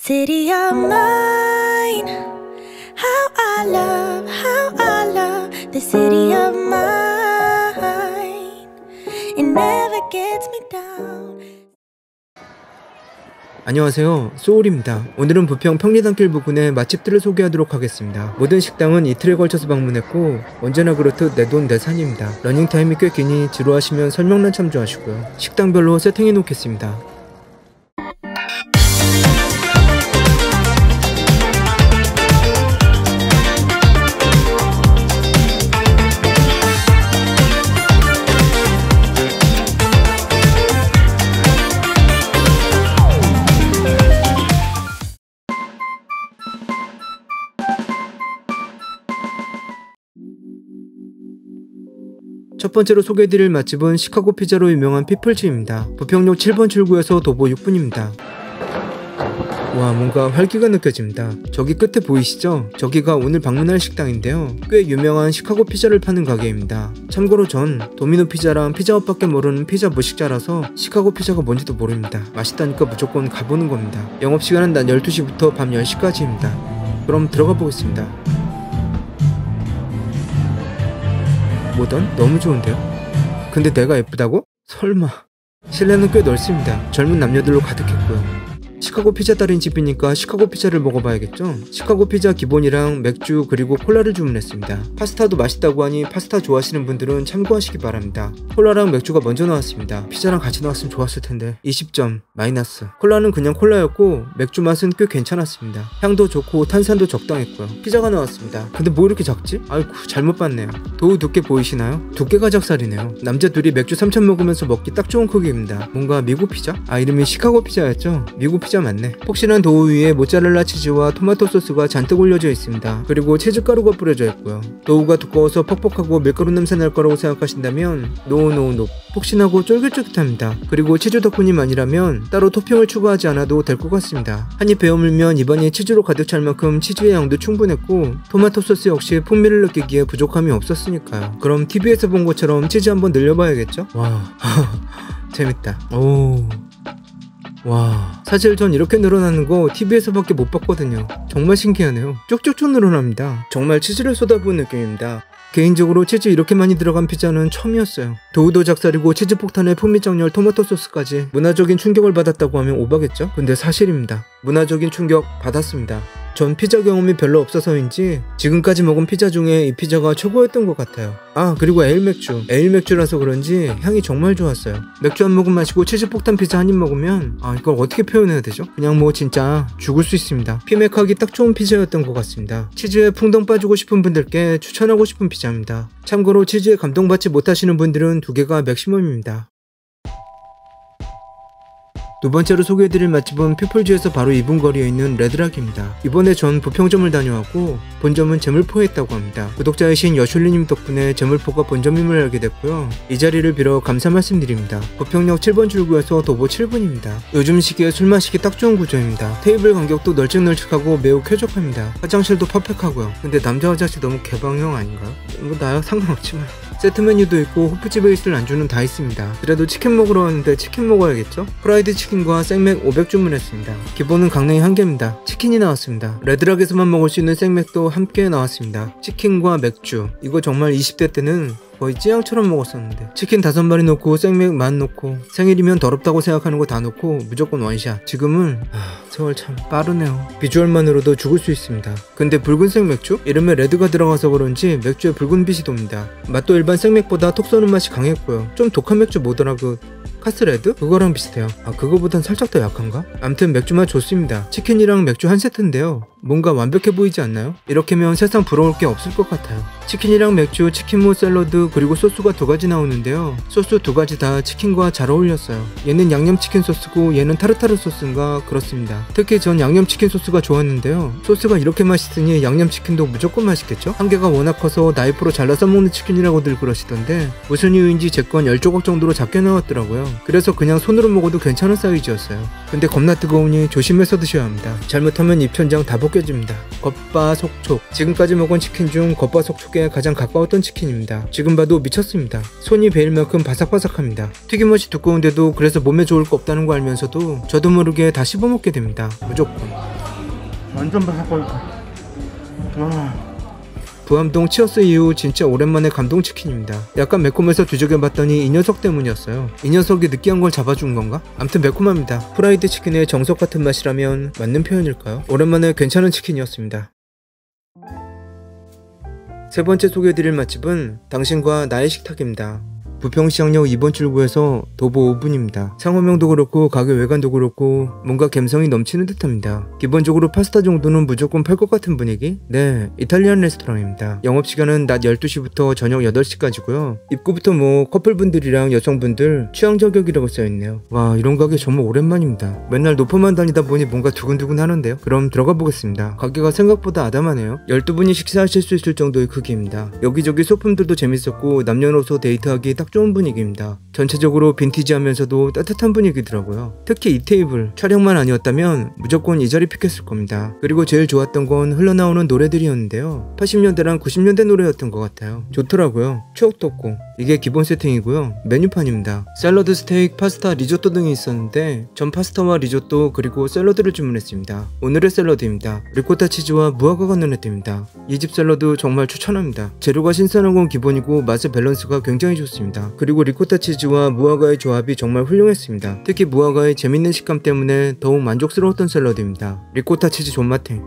City of mine, how I love the city of mine. It never gets me down. 안녕하세요, 소울입니다. 오늘은 부평 평리단길 부근의 맛집들을 소개하도록 하겠습니다. 모든 식당은 이틀에 걸쳐서 방문했고 언제나 그렇듯 내 돈 내산입니다. 러닝타임이 꽤 기니 지루하시면 설명란 참조하시고요. 식당별로 세팅해 놓겠습니다. 첫 번째로 소개해드릴 맛집은 시카고 피자로 유명한 피플즈입니다. 부평역 7번 출구에서 도보 6분입니다. 와, 뭔가 활기가 느껴집니다. 저기 끝에 보이시죠? 저기가 오늘 방문할 식당인데요. 꽤 유명한 시카고 피자를 파는 가게입니다. 참고로 전 도미노 피자랑 피자헛밖에 모르는 피자 무식자라서 시카고 피자가 뭔지도 모릅니다. 맛있다니까 무조건 가보는 겁니다. 영업시간은 낮 12시부터 밤 10시까지입니다. 그럼 들어가 보겠습니다. 뭐든 너무 좋은데요? 근데 내가 예쁘다고? 설마. 실내는 꽤 넓습니다. 젊은 남녀들로 가득했고요. 시카고 피자 달인 집이니까 시카고 피자를 먹어봐야겠죠? 시카고 피자 기본이랑 맥주 그리고 콜라를 주문했습니다. 파스타도 맛있다고 하니 파스타 좋아하시는 분들은 참고하시기 바랍니다. 콜라랑 맥주가 먼저 나왔습니다. 피자랑 같이 나왔으면 좋았을 텐데 20점 마이너스. 콜라는 그냥 콜라였고 맥주 맛은 꽤 괜찮았습니다. 향도 좋고 탄산도 적당했고요. 피자가 나왔습니다. 근데 뭐 이렇게 작지? 아이고 잘못 봤네요. 도우 두께 보이시나요? 두께가 작살이네요. 남자 둘이 맥주 3천 먹으면서 먹기 딱 좋은 크기입니다. 뭔가 미국 피자? 아, 이름이 시카고 피자였죠? 미국 피자 맞네. 폭신한 도우 위에 모짜렐라 치즈와 토마토 소스가 잔뜩 올려져 있습니다. 그리고 치즈가루가 뿌려져 있고요. 도우가 두꺼워서 퍽퍽하고 밀가루 냄새 날 거라고 생각하신다면 노. 폭신하고 쫄깃쫄깃합니다. 그리고 치즈 덕분이만이라면 따로 토핑을 추가하지 않아도 될 것 같습니다. 한입 베어물면 입안이 치즈로 가득 찰 만큼 치즈의 양도 충분했고 토마토 소스 역시 풍미를 느끼기에 부족함이 없었으니까요. 그럼 TV에서 본 것처럼 치즈 한번 늘려봐야겠죠? 와 재밌다. 오. 와, 사실 전 이렇게 늘어나는 거 TV에서밖에 못 봤거든요. 정말 신기하네요. 쭉쭉쭉 늘어납니다. 정말 치즈를 쏟아부은 느낌입니다. 개인적으로 치즈 이렇게 많이 들어간 피자는 처음이었어요. 도우도 작살이고 치즈 폭탄에 풍미장렬 토마토 소스까지 문화적인 충격을 받았다고 하면 오바겠죠? 근데 사실입니다. 문화적인 충격 받았습니다. 전 피자 경험이 별로 없어서인지 지금까지 먹은 피자 중에 이 피자가 최고였던 것 같아요. 아, 그리고 에일맥주라서 그런지 향이 정말 좋았어요. 맥주 한 모금 마시고 치즈 폭탄 피자 한 입 먹으면 이걸 어떻게 표현해야 되죠? 그냥 뭐 진짜 죽을 수 있습니다. 피맥하기 딱 좋은 피자였던 것 같습니다. 치즈에 풍덩 빠지고 싶은 분들께 추천하고 싶은 피자입니다. 참고로 치즈에 감동받지 못하시는 분들은 두 개가 맥시멈입니다. 두 번째로 소개해드릴 맛집은 피플즈에서 바로 2분 거리에 있는 레드락입니다. 이번에 전 부평점을 다녀왔고 본점은 제물포에 있다고 합니다. 구독자이신 여슐리님 덕분에 제물포가 본점임을 알게 됐고요. 이 자리를 빌어 감사 말씀드립니다. 부평역 7번 출구에서 도보 7분입니다. 요즘 시기에 술 마시기 딱 좋은 구조입니다. 테이블 간격도 널찍널찍하고 매우 쾌적합니다. 화장실도 퍼펙하고요. 근데 남자 화장실 너무 개방형 아닌가요? 뭐 나야 상관없지만. 세트 메뉴도 있고 호프집에 있을 안주는 다 있습니다. 그래도 치킨 먹으러 왔는데 치킨 먹어야겠죠? 프라이드 치킨과 생맥 500 주문했습니다. 기본은 강냉이 1개입니다. 치킨이 나왔습니다. 레드락에서만 먹을 수 있는 생맥도 함께 나왔습니다. 치킨과 맥주, 이거 정말 20대 때는 거의 찌양처럼 먹었었는데 치킨 5마리 넣고 생맥 만 넣고 생일이면 더럽다고 생각하는 거 다 넣고 무조건 원샷. 지금은 세월 참 빠르네요. 비주얼만으로도 죽을 수 있습니다. 근데 붉은색 맥주? 이름에 레드가 들어가서 그런지 맥주에 붉은 빛이 돕니다. 맛도 일반 생맥보다 톡 쏘는 맛이 강했고요. 좀 독한 맥주 뭐더라 카스레드? 그거랑 비슷해요. 그거보단 살짝 더 약한가? 암튼 맥주 맛 좋습니다. 치킨이랑 맥주 한 세트인데요. 뭔가 완벽해 보이지 않나요? 이렇게면 세상 부러울 게 없을 것 같아요. 치킨이랑 맥주, 치킨무 샐러드 그리고 소스가 2가지 나오는데요. 소스 2가지 다 치킨과 잘 어울렸어요. 얘는 양념치킨 소스고 얘는 타르타르 소스인가 그렇습니다. 특히 전 양념치킨 소스가 좋았는데요. 소스가 이렇게 맛있으니 양념치킨도 무조건 맛있겠죠? 한 개가 워낙 커서 나이프로 잘라 써먹는 치킨이라고들 그러시던데 무슨 이유인지 제 건 10조각 정도로 작게 나왔더라고요. 그래서 그냥 손으로 먹어도 괜찮은 사이즈였어요. 근데 겁나 뜨거우니 조심해서 드셔야 합니다. 잘못하면 입천장 다 벗겨집니다. 겉바속촉. 지금까지 먹은 치킨 중 겉바속촉에 가장 가까웠던 치킨입니다. 지금 봐도 미쳤습니다. 손이 베일 만큼 바삭바삭합니다. 튀김옷이 두꺼운데도 그래서 몸에 좋을 거 없다는 거 알면서도 저도 모르게 다 씹어먹게 됩니다. 무조건. 완전 바삭바삭해. 와. 부암동 치어스 이후 진짜 오랜만에 감동치킨입니다. 약간 매콤해서 뒤적여봤더니 이 녀석 때문이었어요. 이 녀석이 느끼한 걸 잡아준 건가? 암튼 매콤합니다. 프라이드 치킨의 정석 같은 맛이라면 맞는 표현일까요? 오랜만에 괜찮은 치킨이었습니다. 세 번째 소개해드릴 맛집은 당신과 나의 식탁입니다. 부평시장역 2번 출구에서 도보 5분입니다. 상호명도 그렇고 가게 외관도 그렇고 뭔가 감성이 넘치는 듯합니다. 기본적으로 파스타 정도는 무조건 팔 것 같은 분위기? 네, 이탈리안 레스토랑입니다. 영업시간은 낮 12시부터 저녁 8시까지고요. 입구부터 뭐 커플분들이랑 여성분들 취향 저격이라고 써있네요. 와, 이런 가게 정말 오랜만입니다. 맨날 노포만 다니다 보니 뭔가 두근두근 하는데요. 그럼 들어가 보겠습니다. 가게가 생각보다 아담하네요. 12분이 식사하실 수 있을 정도의 크기입니다. 여기저기 소품들도 재밌었고 남녀노소 데이트하기 딱 좋은 분위기입니다. 전체적으로 빈티지하면서도 따뜻한 분위기더라고요. 특히 이 테이블 촬영만 아니었다면 무조건 이 자리 픽했을 겁니다. 그리고 제일 좋았던 건 흘러나오는 노래들이었는데요. 80년대랑 90년대 노래였던 것 같아요. 좋더라고요. 추억 돋고. 이게 기본 세팅이고요. 메뉴판입니다. 샐러드, 스테이크, 파스타, 리조또 등이 있었는데 전 파스타와 리조또 그리고 샐러드를 주문했습니다. 오늘의 샐러드입니다. 리코타 치즈와 무화과가 눈에 띕니다. 이 집 샐러드 정말 추천합니다. 재료가 신선한 건 기본이고 맛의 밸런스가 굉장히 좋습니다. 그리고 리코타 치즈와 무화과의 조합이 정말 훌륭했습니다. 특히 무화과의 재밌는 식감 때문에 더욱 만족스러웠던 샐러드입니다. 리코타 치즈 존맛탱.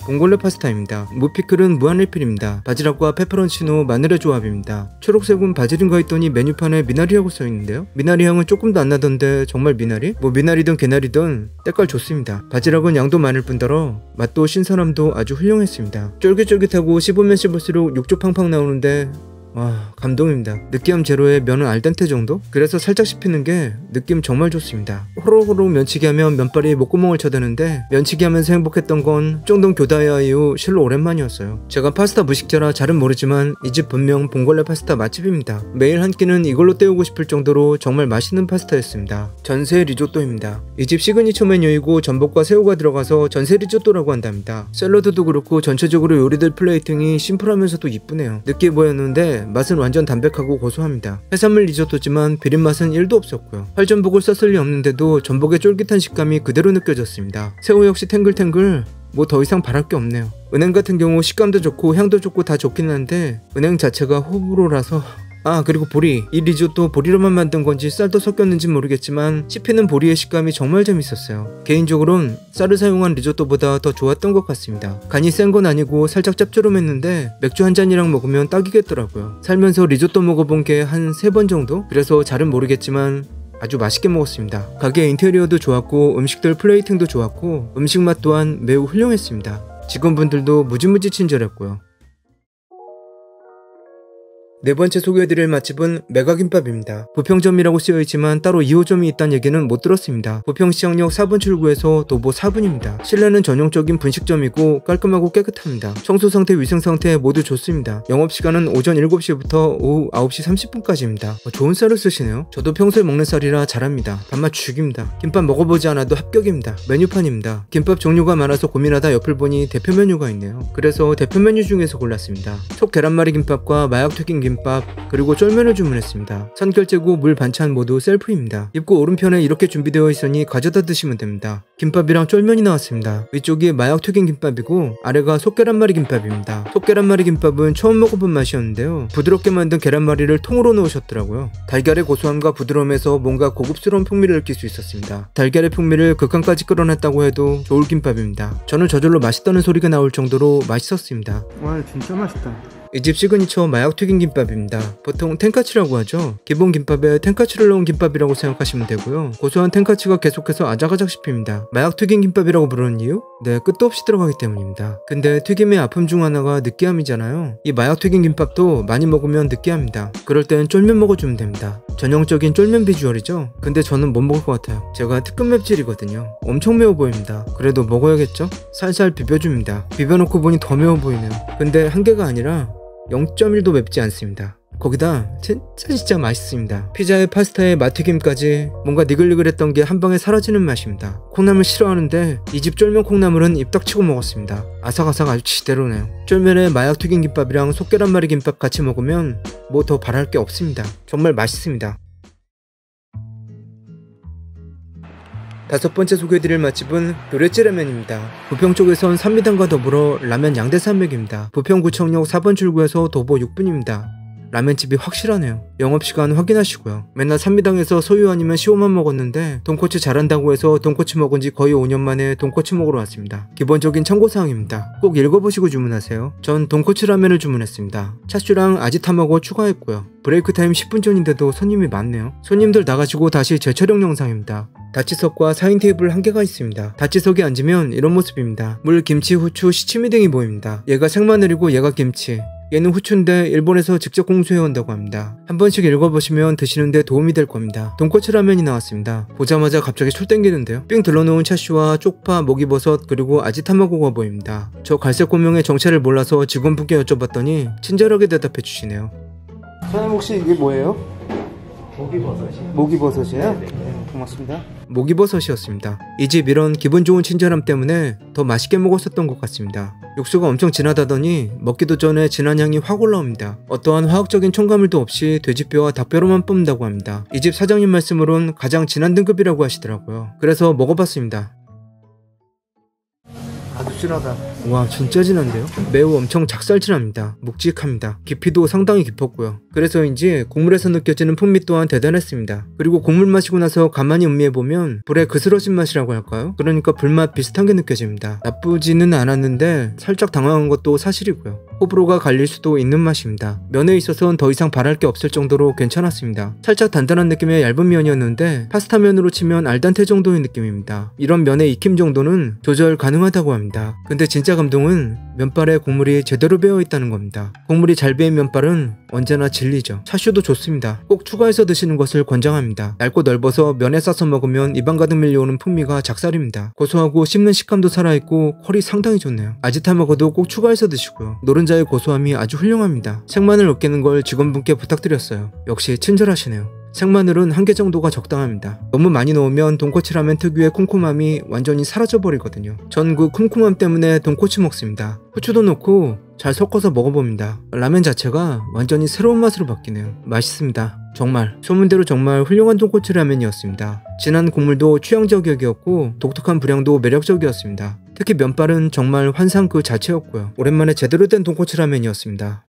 봉골레 파스타입니다. 무피클은 무한리필입니다. 바지락과 페퍼론치노, 마늘의 조합입니다. 초록색은 바질인가 했더니 메뉴판에 미나리라고 써있는데요. 미나리 향은 조금도 안 나던데 정말 미나리? 뭐 미나리든 개나리든 때깔 좋습니다. 바지락은 양도 많을 뿐더러 맛도 신선함도 아주 훌륭했습니다. 쫄깃쫄깃하고 씹으면 씹을수록 육즙 팡팡 나오는데 와, 감동입니다. 느끼함 제로에 면은 알덴테 정도? 그래서 살짝 씹히는 게 느낌 정말 좋습니다. 호로호로 면치기 하면 면발이 목구멍을 쳐대는데 면치기 하면서 행복했던 건 쫑동 교다야 이후 실로 오랜만이었어요. 제가 파스타 무식자라 잘은 모르지만 이 집 분명 봉골레 파스타 맛집입니다. 매일 한 끼는 이걸로 때우고 싶을 정도로 정말 맛있는 파스타였습니다. 전세 리조또입니다. 이 집 시그니처 메뉴이고 전복과 새우가 들어가서 전세 리조또라고 한답니다. 샐러드도 그렇고 전체적으로 요리들 플레이팅이 심플하면서도 이쁘네요. 느끼해 보였는데 맛은 완전 담백하고 고소합니다. 해산물 리조또지만 비린맛은 1도 없었고요. 활전복을 썼을 리 없는데도 전복의 쫄깃한 식감이 그대로 느껴졌습니다. 새우 역시 탱글탱글, 뭐 더 이상 바랄 게 없네요. 은행 같은 경우 식감도 좋고 향도 좋고 다 좋긴 한데 은행 자체가 호불호라서. 아, 그리고 보리. 이 리조또 보리로만 만든 건지 쌀도 섞였는지 모르겠지만 씹히는 보리의 식감이 정말 재밌었어요. 개인적으로는 쌀을 사용한 리조또보다 더 좋았던 것 같습니다. 간이 센 건 아니고 살짝 짭조름했는데 맥주 한 잔이랑 먹으면 딱이겠더라고요. 살면서 리조또 먹어본 게 한 3번 정도? 그래서 잘은 모르겠지만 아주 맛있게 먹었습니다. 가게 인테리어도 좋았고 음식들 플레이팅도 좋았고 음식 맛 또한 매우 훌륭했습니다. 직원분들도 무지무지 친절했고요. 네 번째 소개해드릴 맛집은 메가김밥입니다. 부평점이라고 쓰여있지만 따로 2호점이 있다는 얘기는 못 들었습니다. 부평시장역 4번 출구에서 도보 4분입니다. 실내는 전용적인 분식점이고 깔끔하고 깨끗합니다. 청소상태, 위생상태 모두 좋습니다. 영업시간은 오전 7시부터 오후 9시 30분까지입니다. 좋은 쌀을 쓰시네요. 저도 평소에 먹는 쌀이라 잘합니다. 밥맛 죽입니다. 김밥 먹어보지 않아도 합격입니다. 메뉴판입니다. 김밥 종류가 많아서 고민하다 옆을 보니 대표 메뉴가 있네요. 그래서 대표 메뉴 중에서 골랐습니다. 속 계란말이 김밥과 마약튀김 김밥 그리고 쫄면을 주문했습니다. 선결제고 물 반찬 모두 셀프입니다. 입구 오른편에 이렇게 준비되어 있으니 가져다 드시면 됩니다. 김밥이랑 쫄면이 나왔습니다. 위쪽이 마약 튀긴 김밥이고 아래가 속계란말이 김밥입니다. 속계란말이 김밥은 처음 먹어본 맛이었는데요. 부드럽게 만든 계란말이를 통으로 넣으셨더라고요. 달걀의 고소함과 부드러움에서 뭔가 고급스러운 풍미를 느낄 수 있었습니다. 달걀의 풍미를 극한까지 끌어냈다고 해도 좋을 김밥입니다. 저는 저절로 맛있다는 소리가 나올 정도로 맛있었습니다. 와, 진짜 맛있다. 이 집 시그니처 마약튀김 김밥입니다. 보통 텐카츠라고 하죠. 기본 김밥에 텐카츠를 넣은 김밥이라고 생각하시면 되고요. 고소한 텐카츠가 계속해서 아작아작 씹힙니다. 마약튀김 김밥이라고 부르는 이유? 네, 끝도 없이 들어가기 때문입니다. 근데 튀김의 아픔 중 하나가 느끼함이잖아요. 이 마약튀김 김밥도 많이 먹으면 느끼합니다. 그럴 땐 쫄면 먹어주면 됩니다. 전형적인 쫄면 비주얼이죠. 근데 저는 못 먹을 것 같아요. 제가 특급 맵찔이거든요. 엄청 매워 보입니다. 그래도 먹어야겠죠? 살살 비벼줍니다. 비벼놓고 보니 더 매워 보이네요. 근데 한개가 아니라 0.1도 맵지 않습니다. 거기다 진짜 맛있습니다. 피자에 파스타에 맛튀김까지 뭔가 니글니글했던 게 한방에 사라지는 맛입니다. 콩나물 싫어하는데 이 집 쫄면 콩나물은 입 딱 치고 먹었습니다. 아삭아삭 아주 지대로네요. 쫄면에 마약튀김 김밥이랑 속계란말이 김밥 같이 먹으면 뭐 더 바랄 게 없습니다. 정말 맛있습니다. 5번째 소개해드릴 맛집은 도레찌라면입니다. 부평 쪽에선 산미당과 더불어 라면 양대산맥입니다. 부평구청역 4번 출구에서 도보 6분입니다. 라면집이 확실하네요. 영업시간 확인하시고요. 맨날 산미당에서 소유 아니면 시오만 먹었는데 돈코츠 잘한다고 해서 돈코츠 먹은 지 거의 5년 만에 돈코츠 먹으러 왔습니다. 기본적인 참고사항입니다. 꼭 읽어보시고 주문하세요. 전 돈코츠 라면을 주문했습니다. 차슈랑 아지타마고 추가했고요. 브레이크 타임 10분 전인데도 손님이 많네요. 손님들 나가시고 다시 재촬영 영상입니다. 다치석과 4인 테이블 1개가 있습니다. 다치석에 앉으면 이런 모습입니다. 물, 김치, 후추, 시치미 등이 보입니다. 얘가 생마늘이고 얘가 김치. 얘는 후추인데 일본에서 직접 공수해 온다고 합니다. 한 번씩 읽어보시면 드시는데 도움이 될 겁니다. 돈코츠 라면이 나왔습니다. 보자마자 갑자기 술 땡기는데요. 삥 둘러놓은 차슈와 쪽파, 목이버섯 그리고 아지타마고가 보입니다. 저 갈색 고명의 정체를 몰라서 직원분께 여쭤봤더니 친절하게 대답해 주시네요. 사장님 혹시 이게 뭐예요? 목이버섯이요. 목이버섯이에요? 네. 고맙습니다. 목이버섯이었습니다. 이 집 이런 기분 좋은 친절함 때문에 더 맛있게 먹었었던 것 같습니다. 육수가 엄청 진하다더니 먹기도 전에 진한 향이 확 올라옵니다. 어떠한 화학적인 첨가물도 없이 돼지뼈와 닭뼈로만 뽑는다고 합니다. 이 집 사장님 말씀으론 가장 진한 등급이라고 하시더라고요. 그래서 먹어봤습니다. 아주 진하다. 와, 진짜 진한데요? 매우 엄청 작살진합니다. 묵직합니다. 깊이도 상당히 깊었고요. 그래서인지 국물에서 느껴지는 풍미 또한 대단했습니다. 그리고 국물 마시고 나서 가만히 음미해보면 불에 그스러진 맛이라고 할까요? 그러니까 불맛 비슷한 게 느껴집니다. 나쁘지는 않았는데 살짝 당황한 것도 사실이고요. 호불호가 갈릴 수도 있는 맛입니다. 면에 있어서는 더 이상 바랄 게 없을 정도로 괜찮았습니다. 살짝 단단한 느낌의 얇은 면이었는데 파스타 면으로 치면 알단테 정도의 느낌입니다. 이런 면의 익힘 정도는 조절 가능하다고 합니다. 근데 진짜 감동은 면발에 국물이 제대로 배어 있다는 겁니다. 국물이 잘 배인 면발은 언제나 진리죠. 차슈도 좋습니다. 꼭 추가해서 드시는 것을 권장합니다. 얇고 넓어서 면에 싸서 먹으면 입안 가득 밀려오는 풍미가 작살입니다. 고소하고 씹는 식감도 살아있고 퀄이 상당히 좋네요. 아지타마고도 꼭 추가해서 드시고요. 노른자의 고소함이 아주 훌륭합니다. 생마늘 으깨는 걸 직원분께 부탁드렸어요. 역시 친절하시네요. 생마늘은 1개 정도가 적당합니다. 너무 많이 넣으면 돈코츠 라면 특유의 쿰쿰함이 완전히 사라져버리거든요. 전 그 쿰쿰함 때문에 돈코츠 먹습니다. 후추도 넣고 잘 섞어서 먹어봅니다. 라면 자체가 완전히 새로운 맛으로 바뀌네요. 맛있습니다. 정말 소문대로 정말 훌륭한 돈코츠 라면이었습니다. 진한 국물도 취향 저격이었고 독특한 분량도 매력적이었습니다. 특히 면발은 정말 환상 그 자체였고요. 오랜만에 제대로 된 돈코츠 라면이었습니다.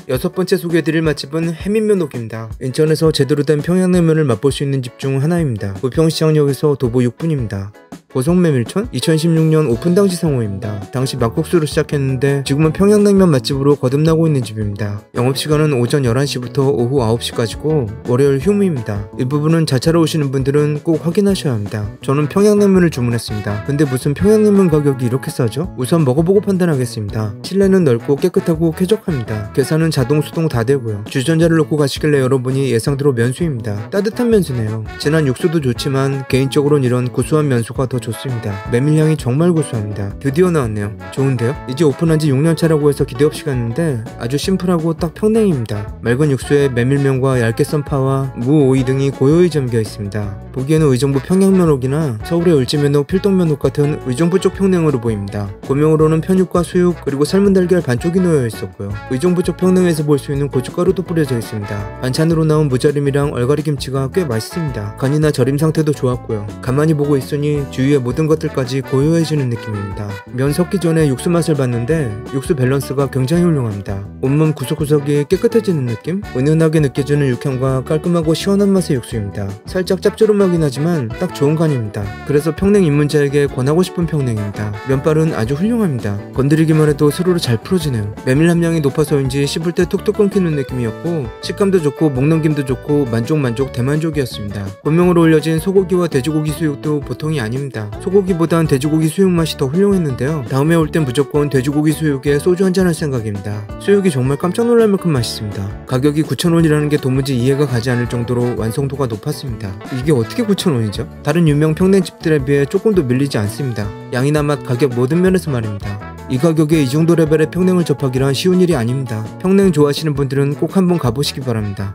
6번째 소개해드릴 맛집은 해민면옥입니다. 인천에서 제대로 된 평양냉면을 맛볼 수 있는 집 중 하나입니다. 부평시장역에서 도보 6분입니다. 고성메밀촌 2016년 오픈 당시 상호입니다. 당시 막국수로 시작했는데 지금은 평양냉면 맛집으로 거듭나고 있는 집입니다. 영업시간은 오전 11시부터 오후 9시까지고 월요일 휴무입니다. 일부분은 자차로 오시는 분들은 꼭 확인하셔야 합니다. 저는 평양냉면을 주문했습니다. 근데 무슨 평양냉면 가격이 이렇게 싸죠? 우선 먹어보고 판단하겠습니다. 실내는 넓고 깨끗하고 쾌적합니다. 계산은 자동 수동 다 되고요. 주전자를 놓고 가시길래 열어보니 예상대로 면수입니다. 따뜻한 면수네요. 진한 육수도 좋지만 개인적으로는 이런 구수한 면수가 더 좋습니다. 메밀향이 정말 고소합니다. 드디어 나왔네요. 좋은데요? 이제 오픈한지 6년차라고 해서 기대 없이 갔는데 아주 심플하고 딱 평냉입니다. 맑은 육수에 메밀면과 얇게 썬 파와 무, 오이 등이 고요히 잠겨 있습니다. 보기에는 의정부 평양면옥이나 서울의 을지면옥, 필동면옥 같은 의정부 쪽 평냉으로 보입니다. 고명으로는 편육과 수육 그리고 삶은 달걀 반쪽이 놓여 있었고요. 의정부 쪽 평냉에서 볼 수 있는 고춧가루도 뿌려져 있습니다. 반찬으로 나온 무절임이랑 얼갈이 김치가 꽤 맛있습니다. 간이나 절임 상태도 좋았고요. 가만히 보고 있으니 주위의 모든 것들까지 고요해지는 느낌입니다. 면 섞기 전에 육수 맛을 봤는데 육수 밸런스가 굉장히 훌륭합니다. 온몸 구석구석이 깨끗해지는 느낌? 은은하게 느껴지는 육향과 깔끔하고 시원한 맛의 육수입니다. 살짝 짭조름하긴 하지만 딱 좋은 간입니다. 그래서 평냉 입문자에게 권하고 싶은 평냉입니다. 면발은 아주 훌륭합니다. 건드리기만 해도 스르르 잘 풀어지네요. 메밀 함량이 높아서인지 씹을 때 툭툭 끊기는 느낌이었고 식감도 좋고 목넘김도 좋고 만족 대만족이었습니다. 본명으로 올려진 소고기와 돼지고기 수육도 보통이 아닙니다. 소고기보단 돼지고기 수육 맛이 더 훌륭했는데요. 다음에 올 땐 무조건 돼지고기 수육에 소주 한잔 할 생각입니다. 수육이 정말 깜짝 놀랄 만큼 맛있습니다. 가격이 9,000원이라는 게 도무지 이해가 가지 않을 정도로 완성도가 높았습니다. 이게 어떻게 9,000원이죠? 다른 유명 평냉집들에 비해 조금 더 밀리지 않습니다. 양이나 맛, 가격 모든 면에서 말입니다. 이 가격에 이 정도 레벨의 평냉을 접하기란 쉬운 일이 아닙니다. 평냉 좋아하시는 분들은 꼭 한번 가보시기 바랍니다.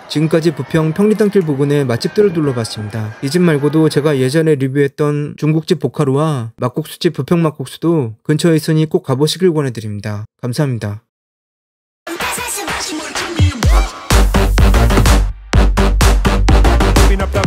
지금까지 부평 평리단길 부근의 맛집들을 둘러봤습니다. 이 집 말고도 제가 예전에 리뷰했던 중국집 보카루와 막국수집 부평 막국수도 근처에 있으니 꼭 가보시길 권해드립니다. 감사합니다. up the